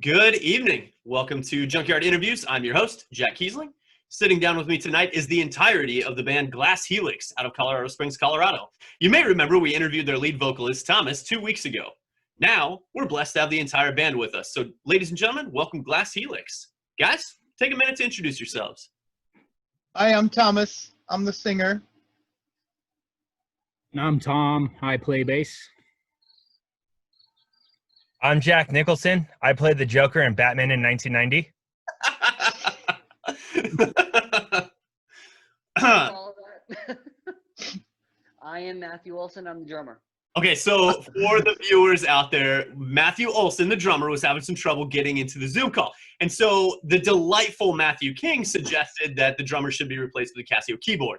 Good evening. Welcome to Junkyard Interviews. I'm your host, Jack Kiesling. Sitting down with me tonight is the entirety of the band Glass Helix out of Colorado Springs, Colorado. You may remember we interviewed their lead vocalist, Thomas, 2 weeks ago. Now, we're blessed to have the entire band with us. So, ladies and gentlemen, welcome Glass Helix. Guys, take a minute to introduce yourselves. Hi, I'm Thomas. I'm the singer. And I'm Tom. I play bass. I'm Jack Nicholson. I played the Joker in Batman in 1990. I am Matthew Olson. I'm the drummer. Okay, so for the viewers out there, Matthew Olson, the drummer, was having some trouble getting into the Zoom call. And so the delightful Matthew King suggested that the drummer should be replaced with a Casio keyboard.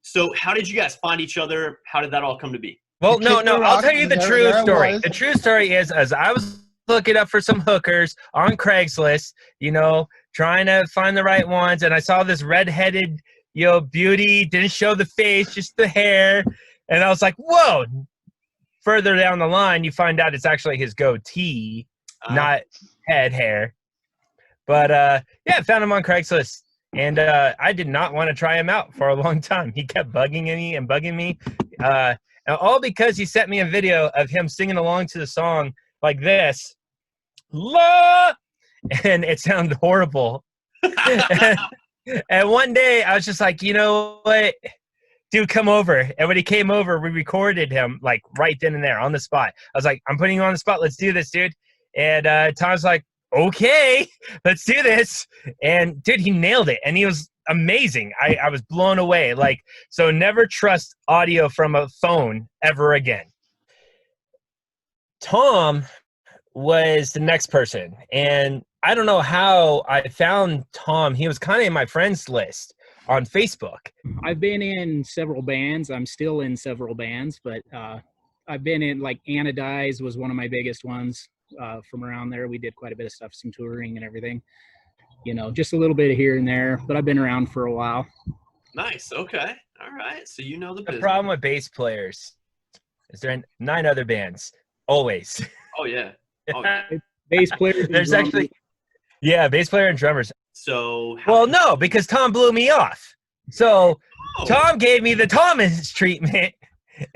So how did you guys find each other? How did that all come to be? Well, no, I'll tell you the true story. The true story is, as I was looking up for some hookers on Craigslist, trying to find the right ones, and I saw this redheaded, beauty, didn't show the face, just the hair, and I was like, whoa. Further down the line, you find out it's actually his goatee, not head hair. But, I found him on Craigslist, and I did not want to try him out for a long time. He kept bugging me and bugging me. And all because he sent me a video of him singing along to the song like this. La! And it sounded horrible. and one day I was just like, you know what? Dude, come over. And when he came over, we recorded him like right then and there on the spot. I was like, I'm putting you on the spot. Let's do this, dude. And Tom's like, okay, let's do this. And dude, he nailed it. And he was amazing. I was blown away. So never trust audio from a phone ever again. Tom was the next person, and I don't know how I found Tom. He was kind of in my friends list on Facebook. I've been in several bands. I'm still in several bands, but I've been in, Anodize was one of my biggest ones from around there. We did quite a bit of stuff, some touring and everything. Just a little bit here and there, but I've been around for a while. Nice. Okay. All right. So you know the business. The problem with bass players is they're in 9 other bands. Always. Oh, yeah. Oh, yeah. Bass players. There's actually, bass player and drummers. So. No, because Tom blew me off. So Tom gave me the Thomas treatment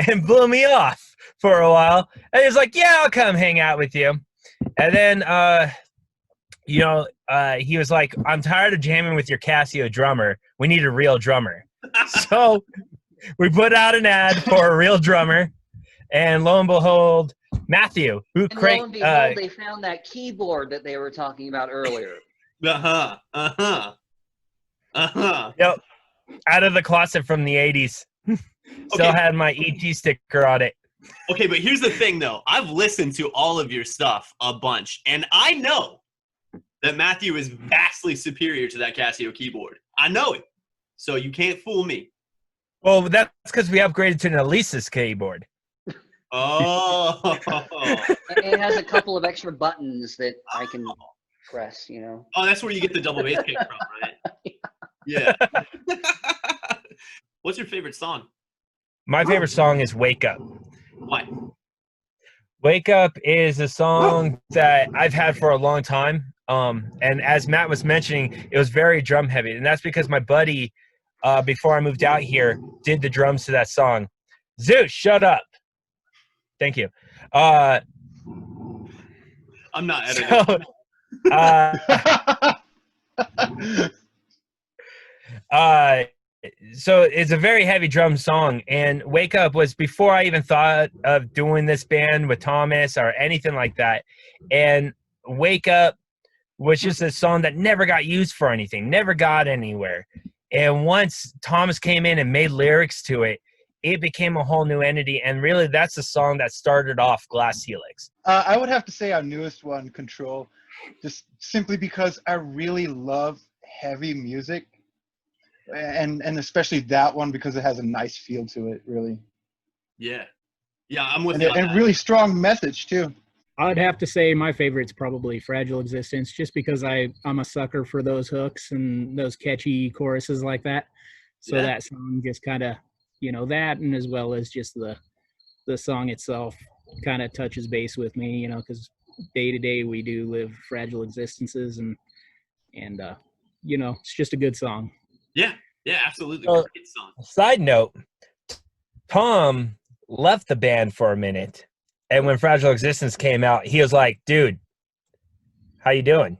and blew me off for a while. And he was like, yeah, I'll come hang out with you. And then, he was like, I'm tired of jamming with your Casio drummer. We need a real drummer. So we put out an ad for a real drummer, and lo and behold, Matthew, lo and behold, they found that keyboard that they were talking about earlier. Yep. Out of the closet from the 80s. Still had my ET sticker on it. Okay, but here's the thing, though. I've listened to all of your stuff a bunch, and I know that Matthew is vastly superior to that Casio keyboard. I know it. So you can't fool me. Well, that's because we upgraded to an Elisa's keyboard. Oh. It has a couple of extra buttons that I can press, Oh, that's where you get the double bass kick from, right? Yeah. What's your favorite song? My favorite song is Wake Up. Why? Wake Up is a song that I've had for a long time. And as Matt was mentioning, it was very drum heavy. And that's because my buddy, before I moved out here, did the drums to that song. Zeus, shut up. Thank you. I'm not editing. So it's a very heavy drum song, and Wake Up was before I even thought of doing this band with Thomas or anything like that. And Wake Up was just a song that never got used for anything, never got anywhere. And once Thomas came in and made lyrics to it, it became a whole new entity. And really, that's the song that started off Glass Helix. I would have to say our newest one, Control, just simply because I really love heavy music. And especially that one because it has a nice feel to it, really. Yeah. Yeah, I'm with you. And a really strong message, too. I'd have to say my favorite's probably Fragile Existence, just because I'm a sucker for those hooks and those catchy choruses like that. So that song just kind of, that, and as well as just the song itself kind of touches base with me, because day to day we do live fragile existences, and you know, it's just a good song. Yeah, absolutely. Well, Great song. Side note, Tom left the band for a minute, and when Fragile Existence came out, he was like, dude, how you doing?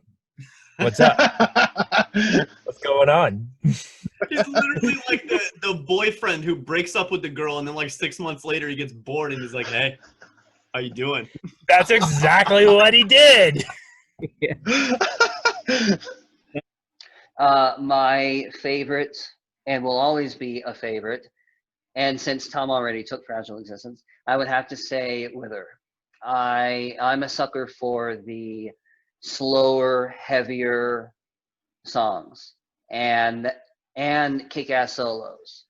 What's up? What's going on? He's literally like the boyfriend who breaks up with the girl, and then like 6 months later he gets bored and he's like, hey, how you doing? That's exactly what he did. Yeah. My favorite, and will always be a favorite, and since Tom already took Fragile Existence, I would have to say Wither. I'm a sucker for the slower, heavier songs and kick-ass solos.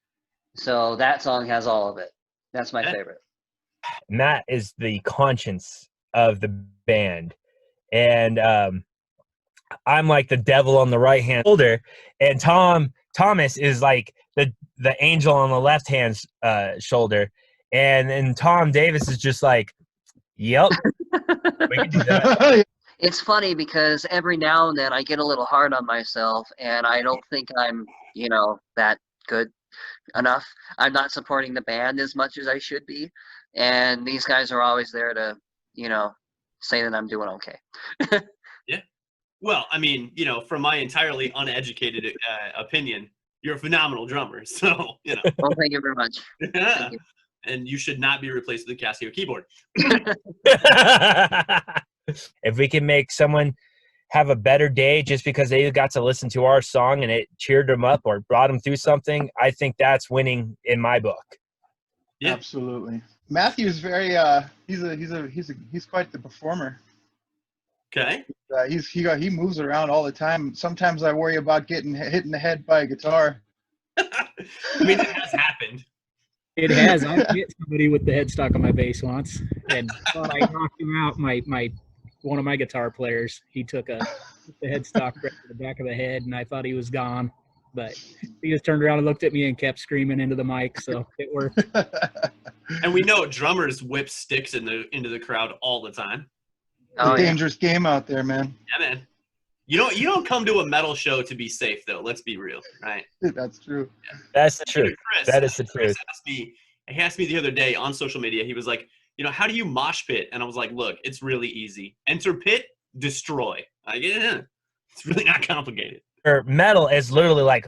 So that song has all of it. That's my favorite. And that is the conscience of the band. And I'm like the devil on the right hand shoulder, and Thomas is like the angel on the left hand shoulder, and Tom Davis is just like, yep, we can do that. It's funny because every now and then I get a little hard on myself, and I don't think I'm, you know, that good enough. I'm not supporting the band as much as I should be, and these guys are always there to, you know, say that I'm doing okay. Yeah. Well, I mean, you know, from my entirely uneducated opinion, you're a phenomenal drummer. So, you know. Well, thank you very much. Yeah. Thank you. And you should not be replaced with a Casio keyboard. If we can make someone have a better day just because they got to listen to our song and it cheered them up or brought them through something, I think that's winning in my book. Yeah. Absolutely. Matthew's very he's quite the performer. Okay. He moves around all the time. Sometimes I worry about getting hit in the head by a guitar. I mean, it has happened. It has. I hit somebody with the headstock on my bass once, and thought I knocked him out. One of my guitar players, he took the headstock right to the back of the head, and I thought he was gone. But he just turned around and looked at me and kept screaming into the mic, so it worked. And we know drummers whip sticks into the crowd all the time. It's a dangerous game out there, man. Yeah, man. You don't come to a metal show to be safe, though. Let's be real, right? That's true. Yeah. That's the truth. Chris, that is the truth. He asked me the other day on social media. He was like, you know, how do you mosh pit? And I was like, look, it's really easy. Enter pit, destroy. Like, yeah, it's really not complicated. Or metal is literally like,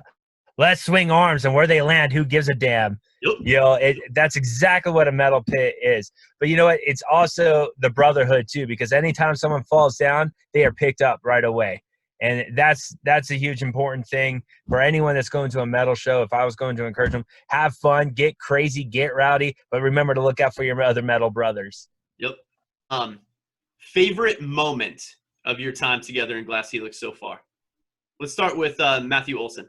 let's swing arms, and where they land, who gives a damn? Yep. You know, that's exactly what a metal pit is. But you know what? It's also the brotherhood too, because anytime someone falls down, they are picked up right away. And that's a huge important thing for anyone that's going to a metal show. If I was going to encourage them, have fun, get crazy, get rowdy, but remember to look out for your other metal brothers. Yep. Favorite moment of your time together in Glass Helix so far? Let's start with Matthew Olson.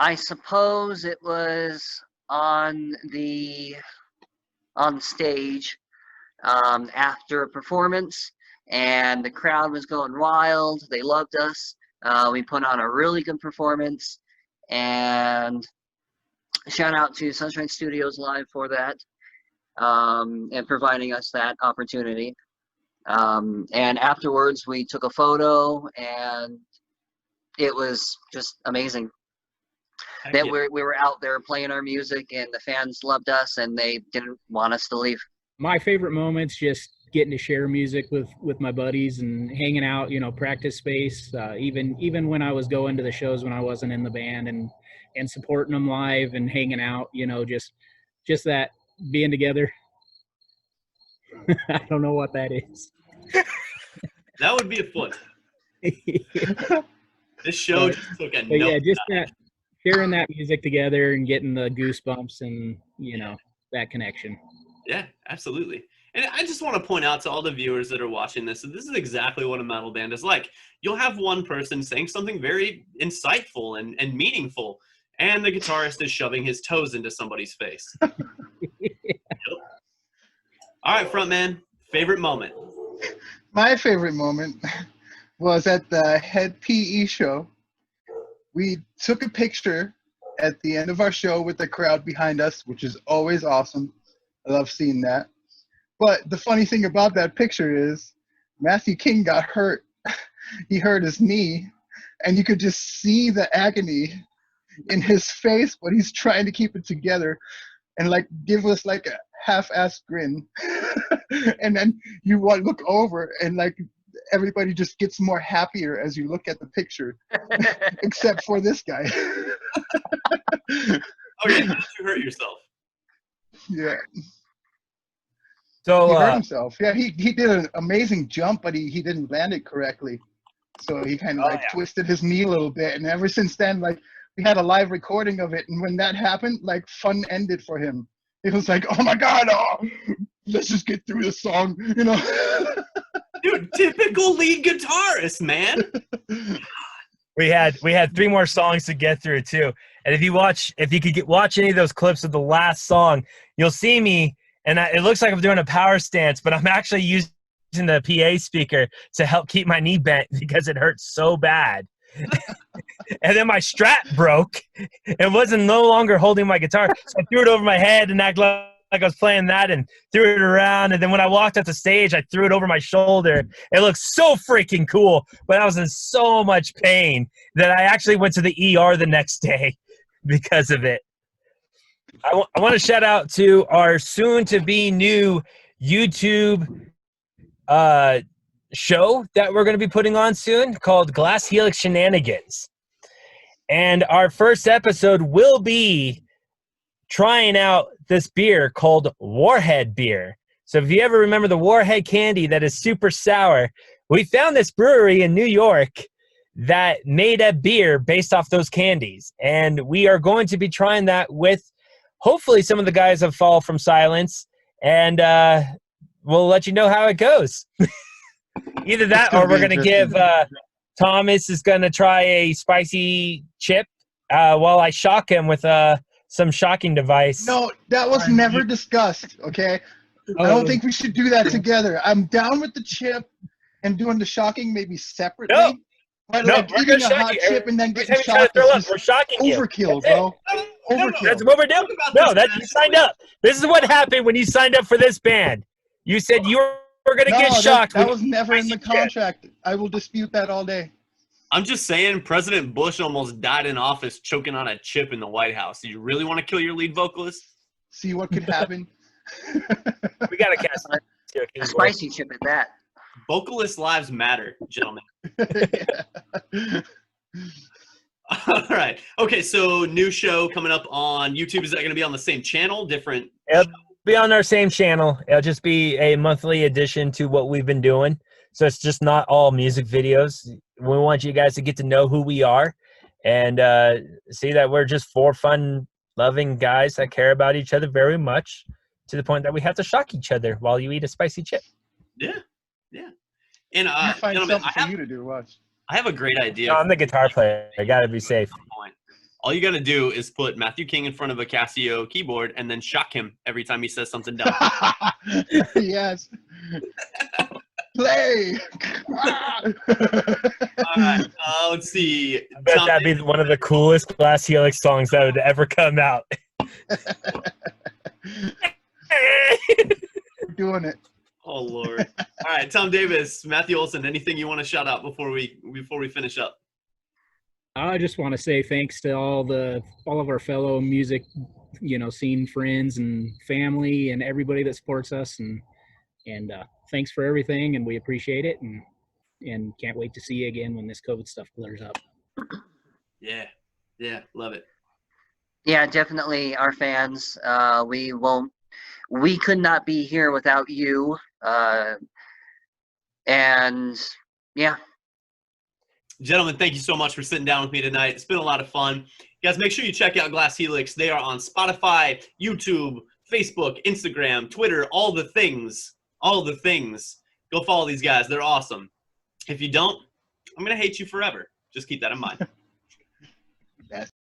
I suppose it was on stage after a performance, and the crowd was going wild. They loved us. We put on a really good performance, and shout out to Sunshine Studios Live for that, and providing us that opportunity. And afterwards we took a photo, and it was just amazing that we were out there playing our music, and the fans loved us, and they didn't want us to leave. My favorite moment's just getting to share music with my buddies and hanging out, you know, practice space, even when I was going to the shows when I wasn't in the band, and supporting them live and hanging out, you know, just that being together. I don't know what that is. That would be a foot. This show just took a note. Yeah, just that sharing that music together and getting the goosebumps and, you know, that connection. Yeah, absolutely. And I just want to point out to all the viewers that are watching this is exactly what a metal band is like. You'll have one person saying something very insightful and meaningful, and the guitarist is shoving his toes into somebody's face. Yep. All right, frontman, favorite moment. My favorite moment was at the head PE show. We took a picture at the end of our show with the crowd behind us, which is always awesome. I love seeing that. But the funny thing about that picture is Matthew King got hurt. He hurt his knee, and you could just see the agony in his face, but he's trying to keep it together and like give us like a half-assed grin. And then you look over and like everybody just gets more happier as you look at the picture, except for this guy. Okay, how did you hurt yourself? Yeah. So He hurt himself. Yeah, he did an amazing jump, but he didn't land it correctly. So he kind of twisted his knee a little bit. And ever since then, like, we had a live recording of it. And when that happened, like, fun ended for him. It was like, oh my God, let's just get through the song, you know? Dude, typical lead guitarist, man. we had 3 more songs to get through too. And if you could watch any of those clips of the last song, you'll see me, and it looks like I'm doing a power stance, but I'm actually using the PA speaker to help keep my knee bent because it hurts so bad. And then my strap broke and wasn't no longer holding my guitar. So I threw it over my head and acted like I was playing that and threw it around. And then when I walked up the stage, I threw it over my shoulder. It looked so freaking cool, but I was in so much pain that I actually went to the ER the next day because of it. I want to shout out to our soon-to-be new YouTube show that we're going to be putting on soon called Glass Helix Shenanigans. And our first episode will be trying out this beer called Warhead beer. So if you ever remember the Warhead candy that is super sour, we found this brewery in New York that made a beer based off those candies. And we are going to be trying that with hopefully some of the guys of Fall from Silence. And we'll let you know how it goes. Either that or we're going to give Thomas is going to try a spicy chip while I shock him with some shocking device. No, that was never discussed, okay? I don't think we should do that together. I'm down with the chip and doing the shocking maybe separately. No. But No, like we're eating gonna a hot shock you. chip and then Every getting time you try to shocked throw is up, just we're shocking you. overkill, That's bro. Overkill. That's what we're doing. No, you signed up. This is what happened when you signed up for this band. You said you were going to get shocked. That was never in the contract. I will dispute that all day. I'm just saying, President Bush almost died in office choking on a chip in the White House. Do you really want to kill your lead vocalist? See what could happen. We got to cast a spicy chip at that. Vocalist lives matter, gentlemen. Yeah. All right. Okay, so new show coming up on YouTube. Is that going to be on the same channel? Different? It'll be on our same channel. It'll just be a monthly addition to what we've been doing. So it's just not all music videos. We want you guys to get to know who we are and see that we're just 4 fun, loving guys that care about each other very much to the point that we have to shock each other while you eat a spicy chip. Yeah. Yeah. And Find gentlemen, something for you to do. Watch. I have a great idea. No, I'm the guitar player. I got to be safe. All you got to do is put Matthew King in front of a Casio keyboard and then shock him every time he says something dumb. Yes. Play. All right. Let's see. I bet that'd be one of the coolest Glass Helix songs that would ever come out. We're doing it. Oh Lord! All right, Tom Davis, Matthew Olson. Anything you want to shout out before we finish up? I just want to say thanks to all of our fellow music, scene friends and family and everybody that supports us, and thanks for everything, and we appreciate it, and can't wait to see you again when this COVID stuff clears up. Yeah, love it. Yeah, definitely our fans. We could not be here without you. And yeah. Gentlemen, thank you so much for sitting down with me tonight. It's been a lot of fun. Guys, make sure you check out Glass Helix. They are on Spotify, YouTube, Facebook, Instagram, Twitter, all the things. Go follow these guys. They're awesome. If you don't, I'm going to hate you forever. Just keep that in mind.